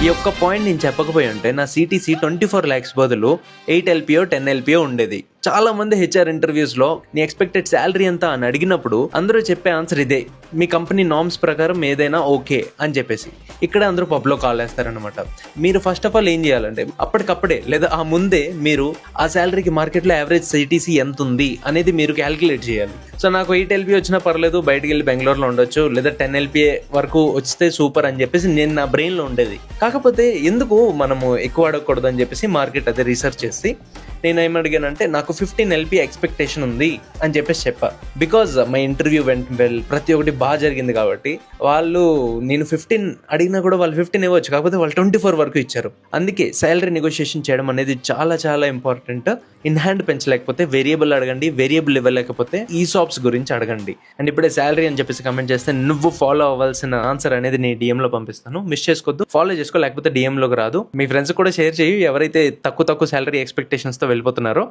ఈ ఒక్క పాయింట్ నేను చెప్పకపోయి ఉంటే నా సిటీసీ 24 lakhs బదులు 8 LPO 10 LPO ఉండేది. చాలా మంది హెచ్ఆర్ ఇంటర్వ్యూస్ లో నీ ఎక్స్పెక్టెడ్ శాలరీ ఎంత అని అడిగినప్పుడు అందరూ చెప్పే ఆన్సర్ ఇదే, మీ కంపెనీ నార్మ్స్ ప్రకారం ఏదైనా ఓకే అని చెప్పేసి. ఇక్కడ అందరూ పబ్లో కాల్ వేస్తారనమాట. మీరు ఫస్ట్ ఆఫ్ ఆల్ ఏం చేయాలంటే అప్పటికప్పుడే లేదా ఆ ముందే మీరు ఆ శాలరీకి మార్కెట్లో యావరేజ్ సిటీసీ ఎంత ఉంది అనేది మీరు క్యాలిక్యులేట్ చేయాలి. సో నాకు 8 LPA వచ్చినా పర్లేదు, బయటికి వెళ్ళి బెంగళూరులో ఉండొచ్చు, లేదా 10 LPA వరకు వస్తే సూపర్ అని చెప్పేసి నేను నా బ్రెయిన్లో ఉండేది. కాకపోతే ఎందుకు మనము ఎక్కువ అడగకూడదు అని చెప్పేసి మార్కెట్ అదే రీసెర్చ్ చేసి నేను ఏమడిగానంటే నాకు 15 LPA ఎక్స్పెక్టేషన్ ఉంది అని చెప్పేసి చెప్పా. Because my interview went well, ప్రతి ఒక్కటి బాగా జరిగింది కాబట్టి వాళ్ళు నేను 15 అడిగినా కూడా వాళ్ళు 15 ఇవ్వచ్చు, కాకపోతే వాళ్ళు 24 వరకు ఇచ్చారు. అందుకే శాలరీ నెగోషియేషన్ చేయడం అనేది చాలా చాలా ఇంపార్టెంట్. ఇన్ హ్యాండ్ పెంచలేకపోతే వేరియబుల్ అడగండి, వేరియబుల్ ఇవ్వలేకపోతే ఈ సాప్స్ గురించి అడగండి. అండ్ ఇప్పుడే శాలరీ అని చెప్పేసి కమెంట్ చేస్తే నువ్వు ఫాలో అవ్వాల్సిన ఆన్సర్ అనేది నీ డిఎంలో పంపిస్తాను, మిస్ చేసుకోవద్దు. ఫాలో చేసుకో, లేకపోతే డిఎంలోకి రాదు. మీ ఫ్రెండ్స్ కూడా షేర్ చేయి ఎవరైతే తక్కువ శాలరీ ఎక్స్పెక్టేషన్స్తో వెళ్ళిపోతున్నారో.